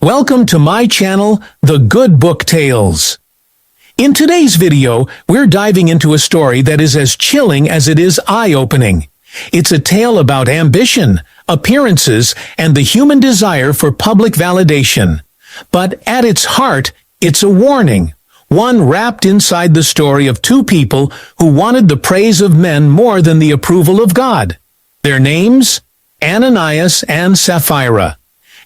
Welcome to my channel, The Good Book Tales. In today's video, we're diving into a story that is as chilling as it is eye-opening. It's a tale about ambition, appearances, and the human desire for public validation. But at its heart, it's a warning, one wrapped inside the story of two people who wanted the praise of men more than the approval of God. Their names? Ananias and Sapphira.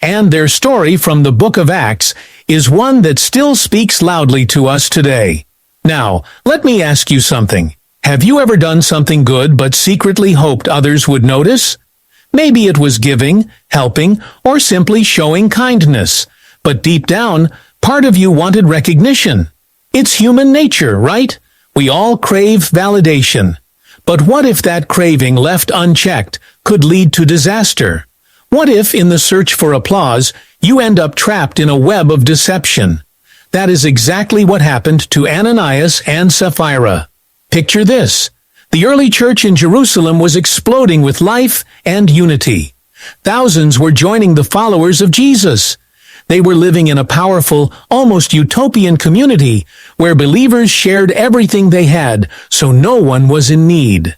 And their story from the book of Acts is one that still speaks loudly to us today. Now, let me ask you something. Have you ever done something good but secretly hoped others would notice? Maybe it was giving, helping, or simply showing kindness. But deep down, part of you wanted recognition. It's human nature, right? We all crave validation. But what if that craving left unchecked could lead to disaster? What if, in the search for applause, you end up trapped in a web of deception? That is exactly what happened to Ananias and Sapphira. Picture this. The early church in Jerusalem was exploding with life and unity. Thousands were joining the followers of Jesus. They were living in a powerful, almost utopian community where believers shared everything they had, so no one was in need.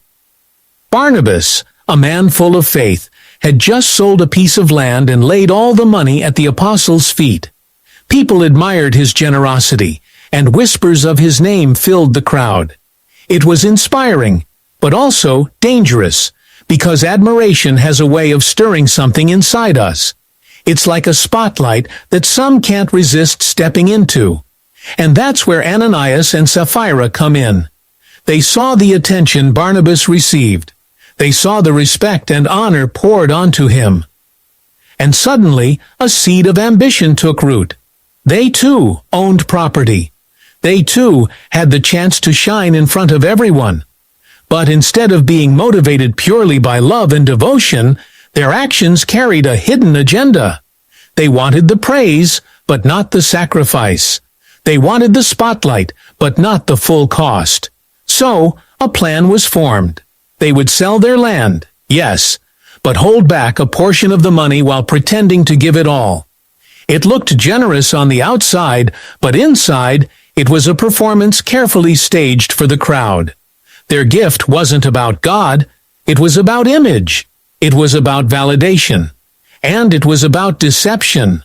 Barnabas, a man full of faith, had just sold a piece of land and laid all the money at the apostles' feet. People admired his generosity, and whispers of his name filled the crowd. It was inspiring, but also dangerous, because admiration has a way of stirring something inside us. It's like a spotlight that some can't resist stepping into. And that's where Ananias and Sapphira come in. They saw the attention Barnabas received. They saw the respect and honor poured onto him. And suddenly, a seed of ambition took root. They too owned property. They too had the chance to shine in front of everyone. But instead of being motivated purely by love and devotion, their actions carried a hidden agenda. They wanted the praise, but not the sacrifice. They wanted the spotlight, but not the full cost. So, a plan was formed. They would sell their land, yes, but hold back a portion of the money while pretending to give it all. It looked generous on the outside, but inside, it was a performance carefully staged for the crowd. Their gift wasn't about God, it was about image. It was about validation. And it was about deception.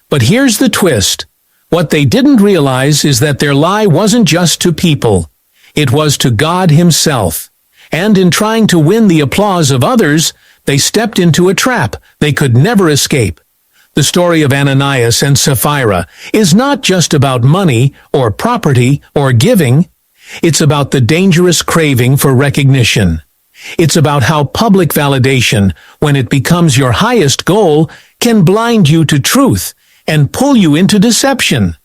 But here's the twist. What they didn't realize is that their lie wasn't just to people. It was to God Himself. And in trying to win the applause of others, they stepped into a trap they could never escape. The story of Ananias and Sapphira is not just about money or property or giving. It's about the dangerous craving for recognition. It's about how public validation, when it becomes your highest goal, can blind you to truth and pull you into deception.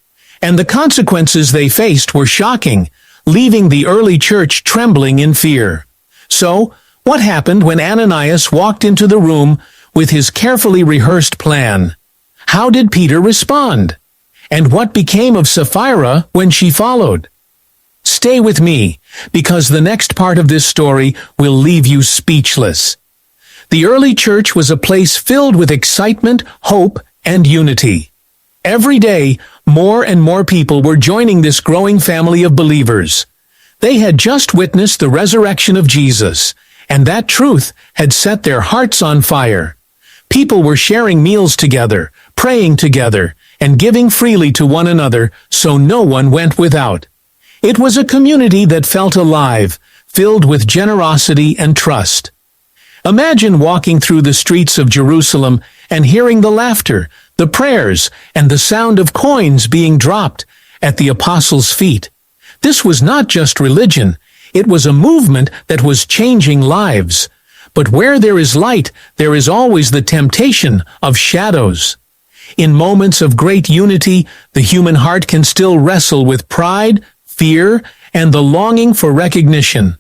And the consequences they faced were shocking, leaving the early church trembling in fear. So, what happened when Ananias walked into the room with his carefully rehearsed plan? How did Peter respond? And what became of Sapphira when she followed? Stay with me, because the next part of this story will leave you speechless. The early church was a place filled with excitement, hope, and unity. Every day, more and more people were joining this growing family of believers. They had just witnessed the resurrection of Jesus, and that truth had set their hearts on fire. People were sharing meals together, praying together, and giving freely to one another, so no one went without. It was a community that felt alive, filled with generosity and trust. Imagine walking through the streets of Jerusalem and hearing the laughter, the prayers, and the sound of coins being dropped at the apostles' feet. This was not just religion, it was a movement that was changing lives. But where there is light, there is always the temptation of shadows. In moments of great unity, the human heart can still wrestle with pride, fear, and the longing for recognition.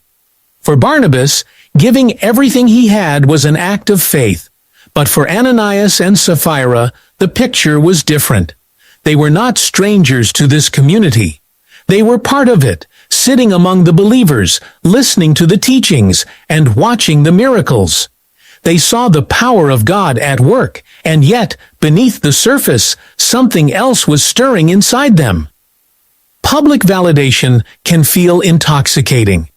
For Barnabas, giving everything he had was an act of faith. But for Ananias and Sapphira, the picture was different. They were not strangers to this community. They were part of it, sitting among the believers, listening to the teachings, and watching the miracles. They saw the power of God at work, and yet, beneath the surface, something else was stirring inside them. Public validation can feel intoxicating.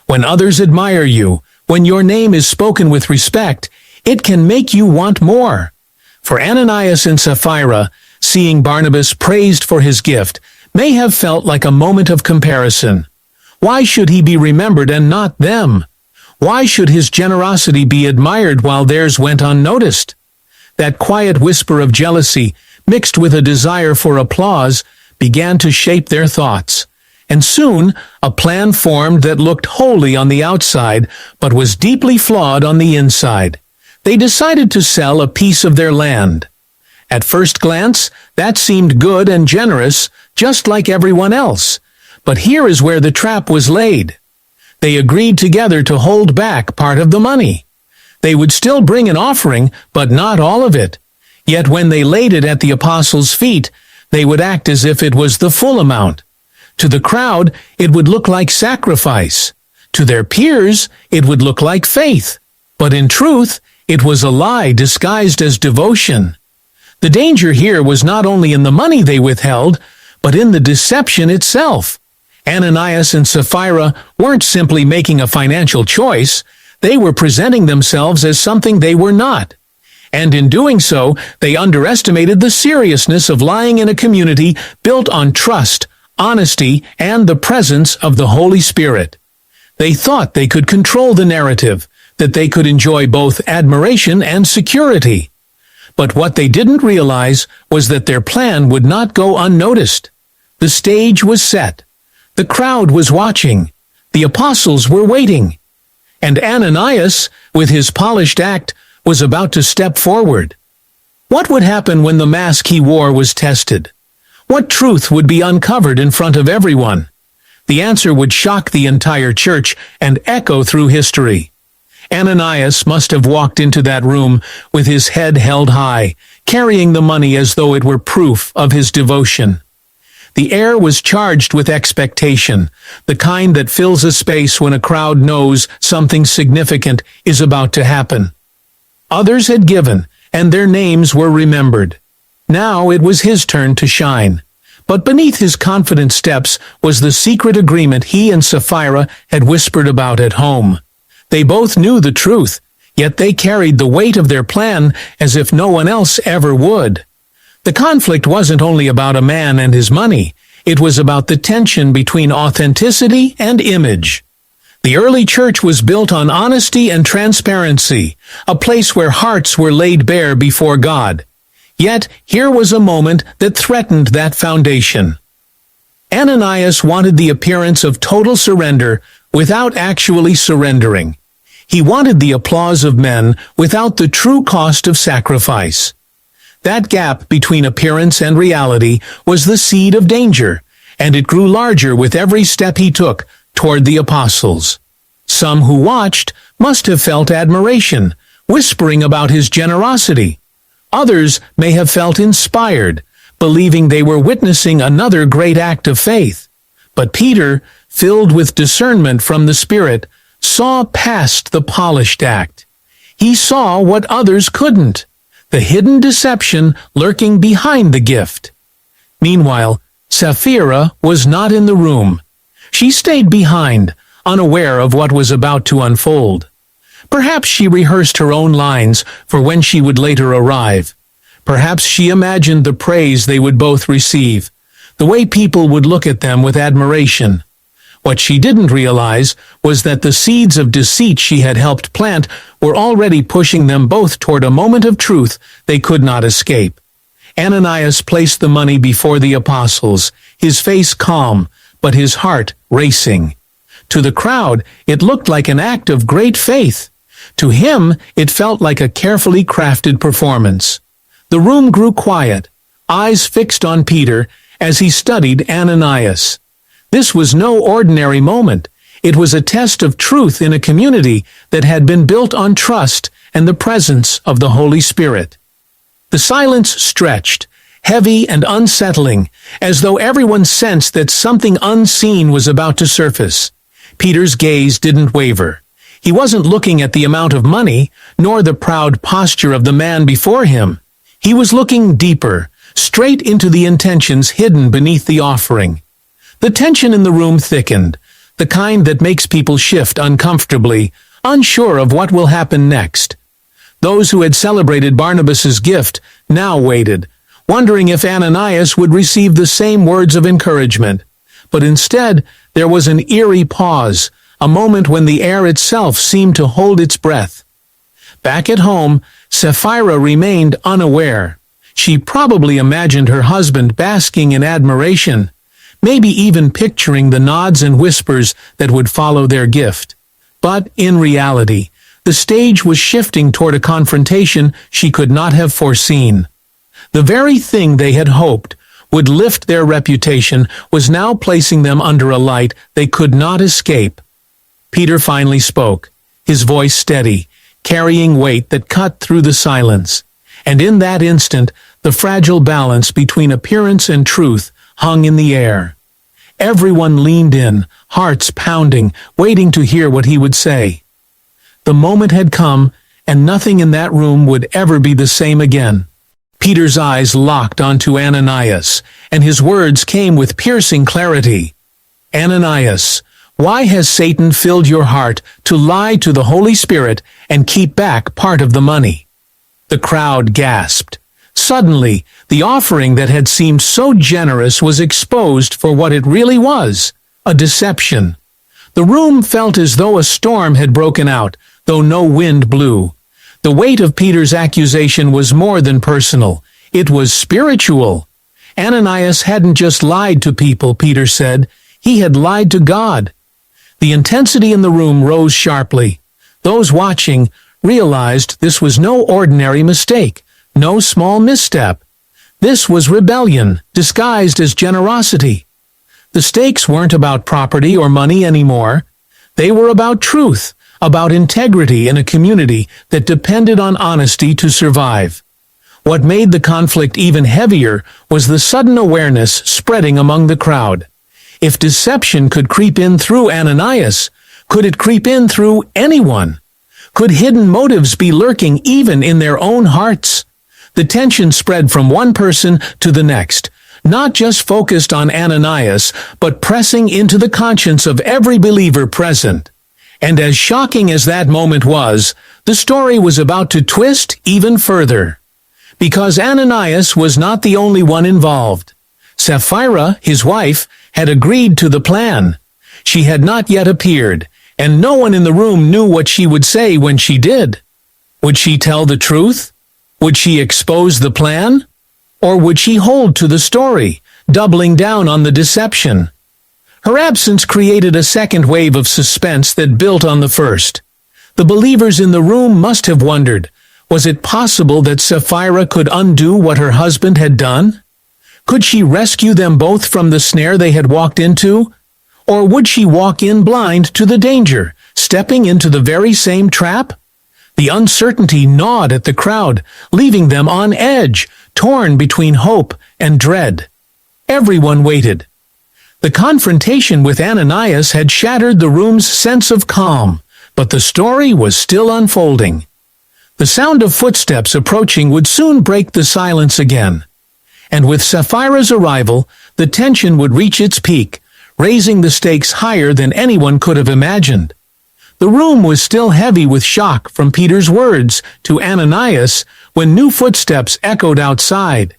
When others admire you, when your name is spoken with respect, it can make you want more. For Ananias and Sapphira, seeing Barnabas praised for his gift may have felt like a moment of comparison. Why should he be remembered and not them? Why should his generosity be admired while theirs went unnoticed? That quiet whisper of jealousy, mixed with a desire for applause, began to shape their thoughts. And soon, a plan formed that looked holy on the outside, but was deeply flawed on the inside. They decided to sell a piece of their land. At first glance, that seemed good and generous, just like everyone else. But here is where the trap was laid. They agreed together to hold back part of the money. They would still bring an offering, but not all of it. Yet when they laid it at the apostles' feet, they would act as if it was the full amount. To the crowd, it would look like sacrifice. To their peers, it would look like faith. But in truth, it was a lie disguised as devotion. The danger here was not only in the money they withheld, but in the deception itself. Ananias and Sapphira weren't simply making a financial choice, they were presenting themselves as something they were not. And in doing so, they underestimated the seriousness of lying in a community built on trust, honesty, and the presence of the Holy Spirit. They thought they could control the narrative, that they could enjoy both admiration and security. But what they didn't realize was that their plan would not go unnoticed. The stage was set. The crowd was watching. The apostles were waiting. And Ananias, with his polished act, was about to step forward. What would happen when the mask he wore was tested? What truth would be uncovered in front of everyone? The answer would shock the entire church and echo through history. Ananias must have walked into that room with his head held high, carrying the money as though it were proof of his devotion. The air was charged with expectation, the kind that fills a space when a crowd knows something significant is about to happen. Others had given, and their names were remembered. Now it was his turn to shine. But beneath his confident steps was the secret agreement he and Sapphira had whispered about at home. They both knew the truth, yet they carried the weight of their plan as if no one else ever would. The conflict wasn't only about a man and his money, it was about the tension between authenticity and image. The early church was built on honesty and transparency, a place where hearts were laid bare before God. Yet, here was a moment that threatened that foundation. Ananias wanted the appearance of total surrender without actually surrendering. He wanted the applause of men without the true cost of sacrifice. That gap between appearance and reality was the seed of danger, and it grew larger with every step he took toward the apostles. Some who watched must have felt admiration, whispering about his generosity. Others may have felt inspired, believing they were witnessing another great act of faith. But Peter, filled with discernment from the Spirit, saw past the polished act. He saw what others couldn't, the hidden deception lurking behind the gift. Meanwhile, Sapphira was not in the room. She stayed behind, unaware of what was about to unfold. Perhaps she rehearsed her own lines for when she would later arrive. Perhaps she imagined the praise they would both receive, the way people would look at them with admiration. What she didn't realize was that the seeds of deceit she had helped plant were already pushing them both toward a moment of truth they could not escape. Ananias placed the money before the apostles, his face calm, but his heart racing. To the crowd, it looked like an act of great faith. To him, it felt like a carefully crafted performance. The room grew quiet, eyes fixed on Peter as he studied Ananias. This was no ordinary moment. It was a test of truth in a community that had been built on trust and the presence of the Holy Spirit. The silence stretched, heavy and unsettling, as though everyone sensed that something unseen was about to surface. Peter's gaze didn't waver. He wasn't looking at the amount of money, nor the proud posture of the man before him. He was looking deeper, straight into the intentions hidden beneath the offering. The tension in the room thickened, the kind that makes people shift uncomfortably, unsure of what will happen next. Those who had celebrated Barnabas's gift now waited, wondering if Ananias would receive the same words of encouragement. But instead, there was an eerie pause, a moment when the air itself seemed to hold its breath. Back at home, Sapphira remained unaware. She probably imagined her husband basking in admiration, maybe even picturing the nods and whispers that would follow their gift. But in reality, the stage was shifting toward a confrontation she could not have foreseen. The very thing they had hoped would lift their reputation was now placing them under a light they could not escape. Peter finally spoke, his voice steady, carrying weight that cut through the silence. And in that instant, the fragile balance between appearance and truth hung in the air. Everyone leaned in, hearts pounding, waiting to hear what he would say. The moment had come, and nothing in that room would ever be the same again. Peter's eyes locked onto Ananias, and his words came with piercing clarity. "Ananias, why has Satan filled your heart to lie to the Holy Spirit and keep back part of the money?" The crowd gasped. Suddenly, the offering that had seemed so generous was exposed for what it really was, a deception. The room felt as though a storm had broken out, though no wind blew. The weight of Peter's accusation was more than personal. It was spiritual. Ananias hadn't just lied to people, Peter said. He had lied to God. The intensity in the room rose sharply. Those watching realized this was no ordinary mistake, no small misstep. This was rebellion, disguised as generosity. The stakes weren't about property or money anymore. They were about truth, about integrity in a community that depended on honesty to survive. What made the conflict even heavier was the sudden awareness spreading among the crowd. If deception could creep in through Ananias, could it creep in through anyone? Could hidden motives be lurking even in their own hearts? The tension spread from one person to the next, not just focused on Ananias, but pressing into the conscience of every believer present. And as shocking as that moment was, the story was about to twist even further. Because Ananias was not the only one involved. Sapphira, his wife, had agreed to the plan. She had not yet appeared, and no one in the room knew what she would say when she did. Would she tell the truth? Would she expose the plan? Or would she hold to the story, doubling down on the deception? Her absence created a second wave of suspense that built on the first. The believers in the room must have wondered, was it possible that Sapphira could undo what her husband had done? Could she rescue them both from the snare they had walked into? Or would she walk in blind to the danger, stepping into the very same trap? The uncertainty gnawed at the crowd, leaving them on edge, torn between hope and dread. Everyone waited. The confrontation with Ananias had shattered the room's sense of calm, but the story was still unfolding. The sound of footsteps approaching would soon break the silence again. And with Sapphira's arrival, the tension would reach its peak, raising the stakes higher than anyone could have imagined. The room was still heavy with shock from Peter's words to Ananias when new footsteps echoed outside.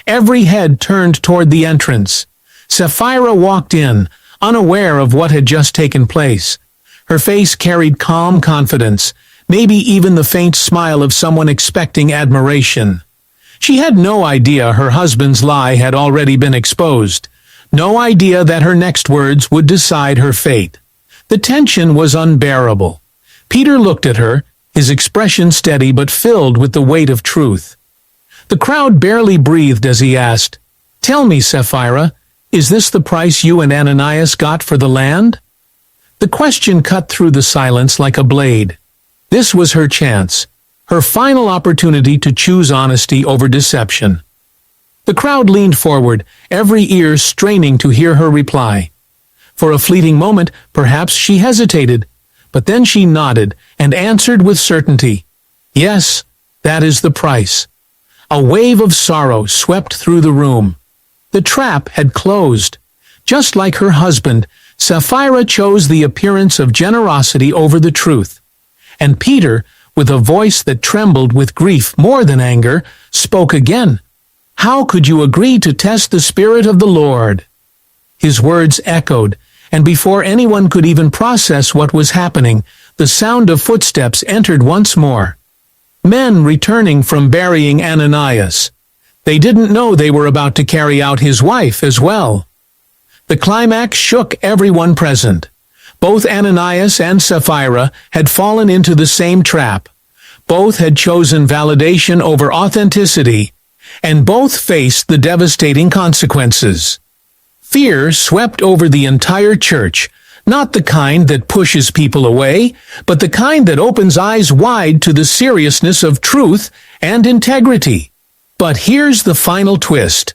Every head turned toward the entrance. Sapphira walked in, unaware of what had just taken place. Her face carried calm confidence, maybe even the faint smile of someone expecting admiration. She had no idea her husband's lie had already been exposed, no idea that her next words would decide her fate. The tension was unbearable. Peter looked at her, his expression steady but filled with the weight of truth. The crowd barely breathed as he asked, "Tell me, Sapphira, is this the price you and Ananias got for the land?" The question cut through the silence like a blade. This was her chance, her final opportunity to choose honesty over deception. The crowd leaned forward, every ear straining to hear her reply. For a fleeting moment, perhaps she hesitated, but then she nodded and answered with certainty, "Yes, that is the price." A wave of sorrow swept through the room. The trap had closed. Just like her husband, Sapphira chose the appearance of generosity over the truth. And Peter, with a voice that trembled with grief more than anger, spoke again. "How could you agree to test the Spirit of the Lord?" His words echoed, and before anyone could even process what was happening, the sound of footsteps entered once more. Men returning from burying Ananias. They didn't know they were about to carry out his wife as well. The climax shook everyone present. Both Ananias and Sapphira had fallen into the same trap. Both had chosen validation over authenticity, and both faced the devastating consequences. Fear swept over the entire church, not the kind that pushes people away, but the kind that opens eyes wide to the seriousness of truth and integrity. But here's the final twist.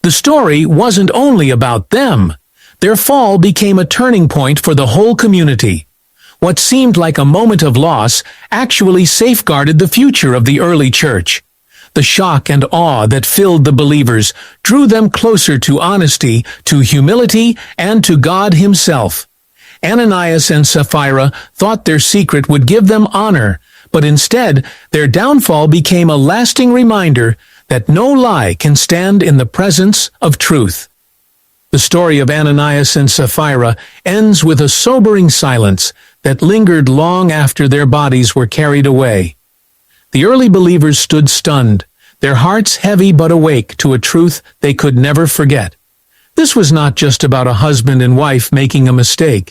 The story wasn't only about them. Their fall became a turning point for the whole community. What seemed like a moment of loss actually safeguarded the future of the early church. The shock and awe that filled the believers drew them closer to honesty, to humility, and to God Himself. Ananias and Sapphira thought their secret would give them honor, but instead their downfall became a lasting reminder that no lie can stand in the presence of truth. The story of Ananias and Sapphira ends with a sobering silence that lingered long after their bodies were carried away. The early believers stood stunned, their hearts heavy but awake to a truth they could never forget. This was not just about a husband and wife making a mistake.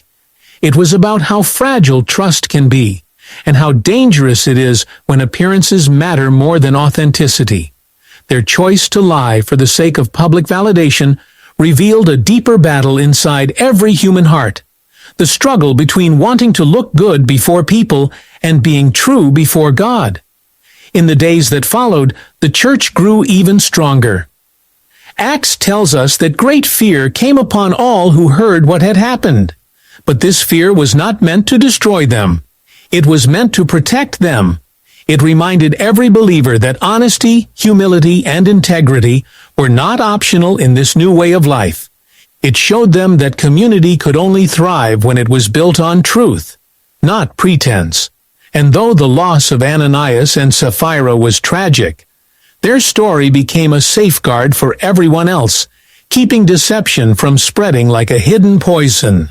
It was about how fragile trust can be, and how dangerous it is when appearances matter more than authenticity. Their choice to lie for the sake of public validation revealed a deeper battle inside every human heart. The struggle between wanting to look good before people and being true before God. In the days that followed, the church grew even stronger. Acts tells us that great fear came upon all who heard what had happened. But this fear was not meant to destroy them. It was meant to protect them. It reminded every believer that honesty, humility, and integrity were not optional in this new way of life. It showed them that community could only thrive when it was built on truth, not pretense. And though the loss of Ananias and Sapphira was tragic, their story became a safeguard for everyone else, keeping deception from spreading like a hidden poison.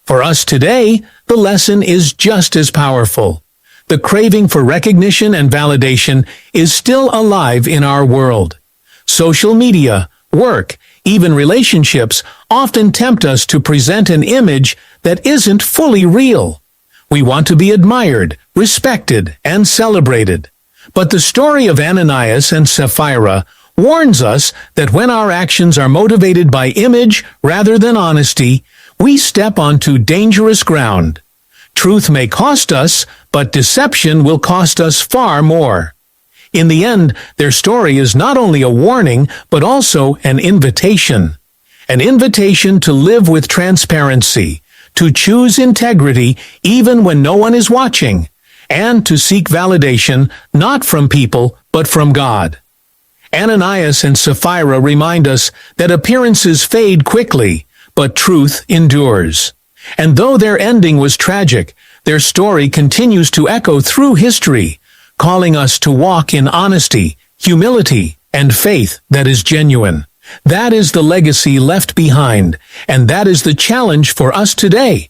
For us today, the lesson is just as powerful. The craving for recognition and validation is still alive in our world. Social media, work, even relationships often tempt us to present an image that isn't fully real. We want to be admired, respected, and celebrated. But the story of Ananias and Sapphira warns us that when our actions are motivated by image rather than honesty, we step onto dangerous ground. Truth may cost us, but deception will cost us far more. In the end, their story is not only a warning, but also an invitation. An invitation to live with transparency, to choose integrity even when no one is watching, and to seek validation not from people, but from God. Ananias and Sapphira remind us that appearances fade quickly, but truth endures. And though their ending was tragic, their story continues to echo through history, calling us to walk in honesty, humility, and faith that is genuine. That is the legacy left behind, and that is the challenge for us today,